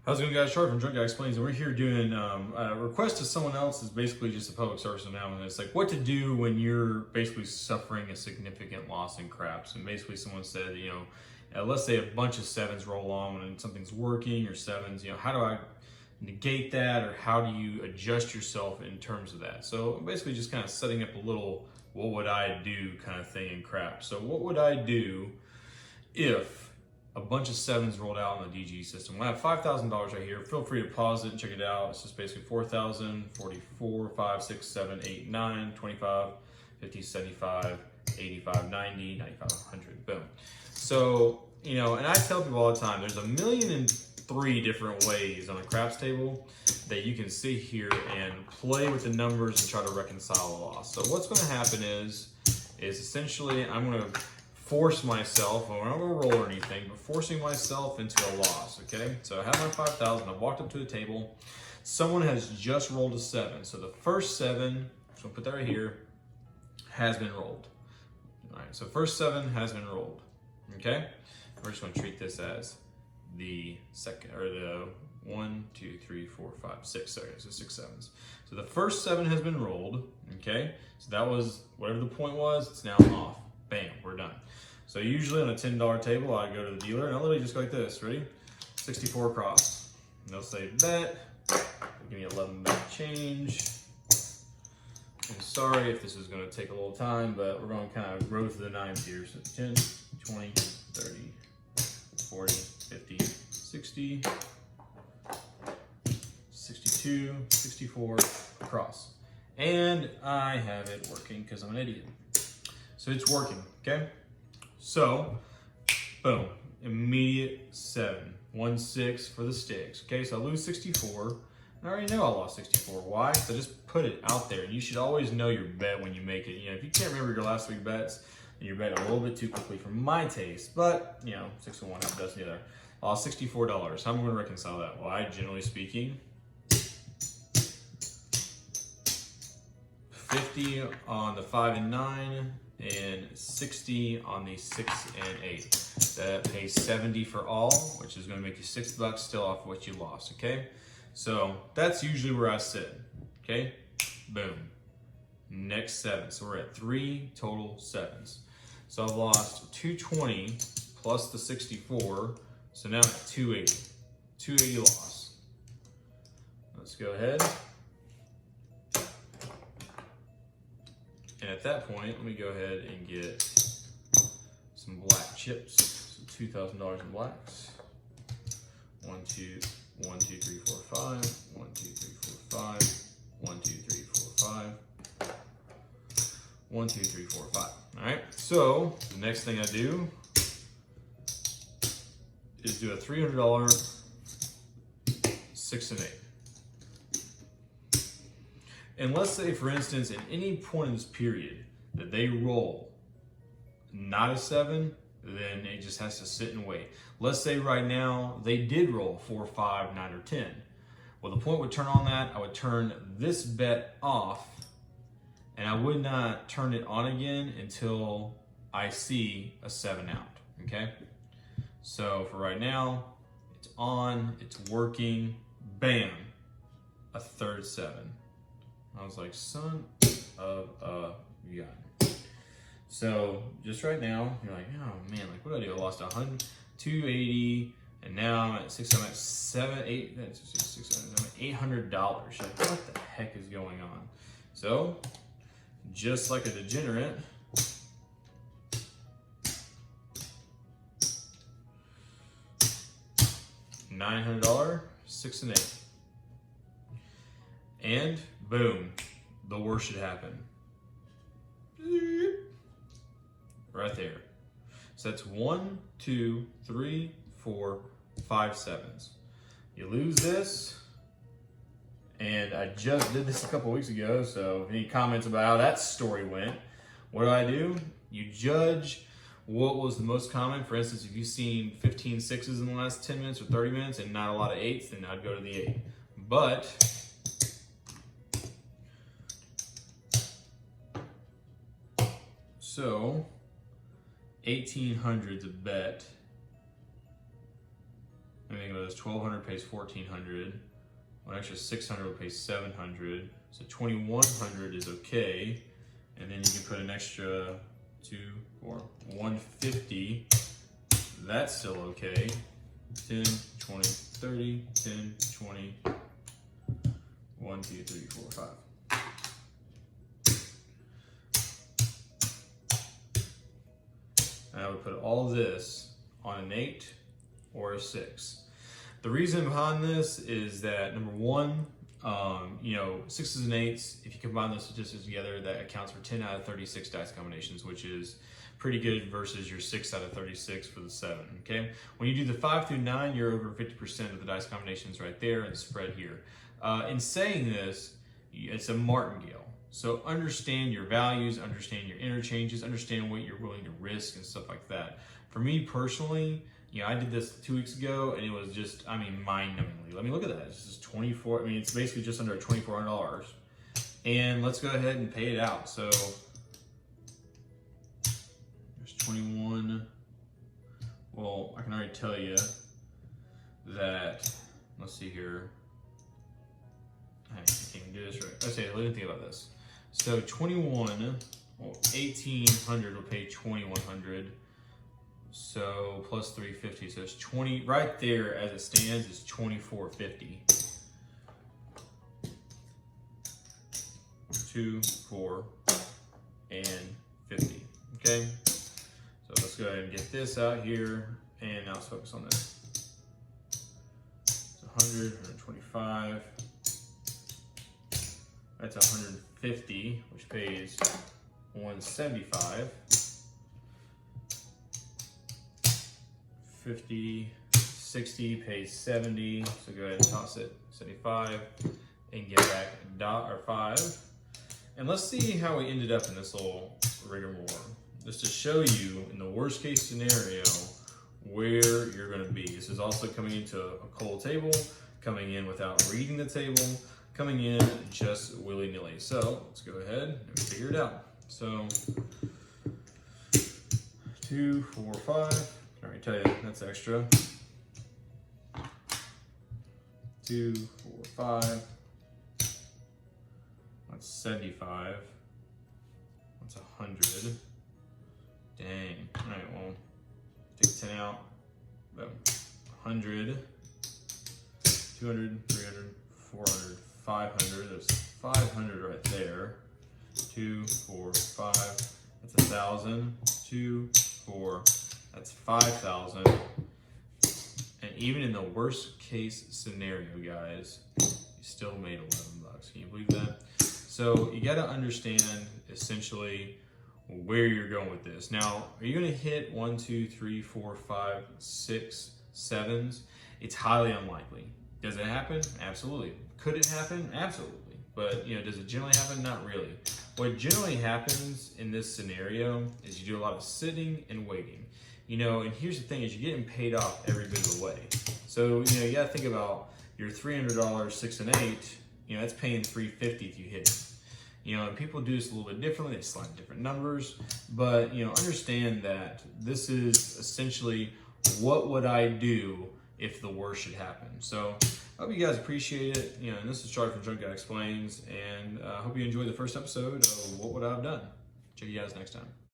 How's it going, guys? Charlie from Drunk Guy Explains, and we're here doing a request to someone else is basically just a public service announcement. It's like what to do when you're basically suffering a significant loss in craps. And basically someone said, let's say a bunch of sevens roll on when something's working or sevens, how do I negate that, or how do you adjust yourself in terms of that? So basically just kind of setting up a little what would I do kind of thing in craps. So what would I do if a bunch of sevens rolled out in the DGE system? I have $5,000 right here. Feel free to pause it and check it out. It's just basically 4,000, 44, 5, 6, 7, 8, 9, 25, 50, 75, 85, 90, 95, 100. Boom. So, and I tell people all the time, there's 1,000,003 different ways on a craps table that you can sit here and play with the numbers and try to reconcile a loss. So what's going to happen is essentially I'm going to force myself, well, we're not gonna roll or anything, but forcing myself into a loss, okay? So I have my 5,000, I walked up to the table, someone has just rolled a 7. So the first 7, so I'll put that right here, has been rolled. All right, so first 7 has been rolled, okay? We're just gonna treat this as the second, or the 1, 2, 3, 4, 5, 6, sorry, so 6 sevens. So the first 7 has been rolled, okay? So that was, whatever the point was, it's now off. Bam, we're done. So usually on a $10 table, I go to the dealer and I literally just go like this, ready? 64 across. And they'll say bet, give me 11 bet change. And sorry if this is gonna take a little time, but we're gonna kind of row through the nines here. So 10, 20, 30, 40, 50, 60, 62, 64 across. And I have it working because I'm an idiot. So it's working, okay? So, boom, immediate 7, 1, 6 for the sticks. Okay, so I lose 64. And I already know I lost 64. Why? So just put it out there. You should always know your bet when you make it. If you can't remember your last 3 bets, and you're betting a little bit too quickly for my taste, but 6 and 1 half dozen the other. I lost $64. How am I gonna reconcile that? Well, generally speaking, 50 on the 5 and 9, and 60 on the 6 and 8. That pays 70 for all, which is going to make you $6 still off what you lost, okay? So that's usually where I sit, okay? Boom. Next 7. So we're at 3 total 7s. So I've lost 220 plus the 64, so now I'm at 280. 280 loss. Let's go ahead. And at that point, let me go ahead and get some black chips. So $2,000 in blacks. 1, 2, 1, 2, 3, 4, 5. 1, 2, 3, 4, 5. 1, 2, 3, 4, 5. 1, 2, 3, 4, 5. All right. So the next thing I do is do a $300 6 and 8. And let's say, for instance, at any point in this period that they roll not a 7, then it just has to sit and wait. Let's say right now they did roll 4, 5, 9, or 10. Well, the point would turn on that. I would turn this bet off, and I would not turn it on again until I see a 7 out, okay? So for right now, it's on, it's working, bam, a third 7. I was like, son of a gun. So just right now, you're like, oh man, like what did I do? I lost 100, 280, and now I'm at 6. I'm at 7, 8, that's 6, I'm at $800. Like, what the heck is going on? So, just like a degenerate, $900, 6 and 8. And boom, the worst should happen. Right there. So that's 1, 2, 3, 4, 5 sevens. You lose this, and I just did this a couple weeks ago, so any comments about how that story went, what do? You judge what was the most common. For instance, if you've seen 15 6s in the last 10 minutes or 30 minutes and not a lot of 8s, then I'd go to the 8. But so 1,800's a bet. I think about this, 1200 pays 1400. One extra 600 will pay 700. So 2100 is okay. And then you can put an extra 2, 4, 150. That's still okay. 10, 20, 30, 10, 20, 1, 2, 3, 4, 5. And I would put all this on an 8 or a 6. The reason behind this is that number one, you know, 6s and 8s, if you combine those statistics together, that accounts for 10 out of 36 dice combinations, which is pretty good versus your 6 out of 36 for the 7, okay? When you do the 5 through 9, you're over 50% of the dice combinations right there and spread here. In saying this, it's a martingale. So understand your values, understand your interchanges, understand what you're willing to risk and stuff like that. For me personally, you know, I did this 2 weeks ago and it was just, I mean, mind-numbingly. Let me look at that. It's just 24, I mean, it's basically just under $2,400. And let's go ahead and pay it out. So there's 21. Well, I can already tell you that, let's see here. I can't do this right. Okay, let me think about this. So 21, well, 1,800 will pay 2,100. So plus 350, so it's 20, right there as it stands is 2,450. 2, 4, and 50, okay? So let's go ahead and get this out here, and now let's focus on this. It's 100, 125, that's 150, which pays 175. 50, 60 pays 70, so go ahead and toss it 75 and get back $5. And let's see how we ended up in this little rigmarole. Just to show you in the worst case scenario where you're going to be. This is also coming into a cold table, coming in without reading the table, coming in just willy-nilly. So let's go ahead and figure it out. So 2, 4, 5. I already tell you that's extra. 2, 4, 5. That's 75. That's 100. Dang. All right, well, take 10 out. Boom. 100, 200, 300, 400, 500. There's 500 right there. 2, 4, 5. That's 1,000. 2, 4. That's 5,000. And even in the worst case scenario, guys, you still made 11 bucks. Can you believe that? So you got to understand essentially where you're going with this. Now, are you going to hit 1, 2, 3, 4, 5, 6, 7s? It's highly unlikely. Does it happen? Absolutely. Could it happen? Absolutely. But, you know, does it generally happen? Not really. What generally happens in this scenario is you do a lot of sitting and waiting. You know, and here's the thing is you're getting paid off every bit of the way. So, you know, you got to think about your $300, 6 and 8, you know, that's paying $350 if you hit it. You know, and people do this a little bit differently. They slide different numbers, but, you know, understand that this is essentially what would I do if the worst should happen. So I hope you guys appreciate it. You know, and this is Charlie from Drunk Guy Explains, and I hope you enjoyed the first episode of What Would I Have Done. Check you guys next time.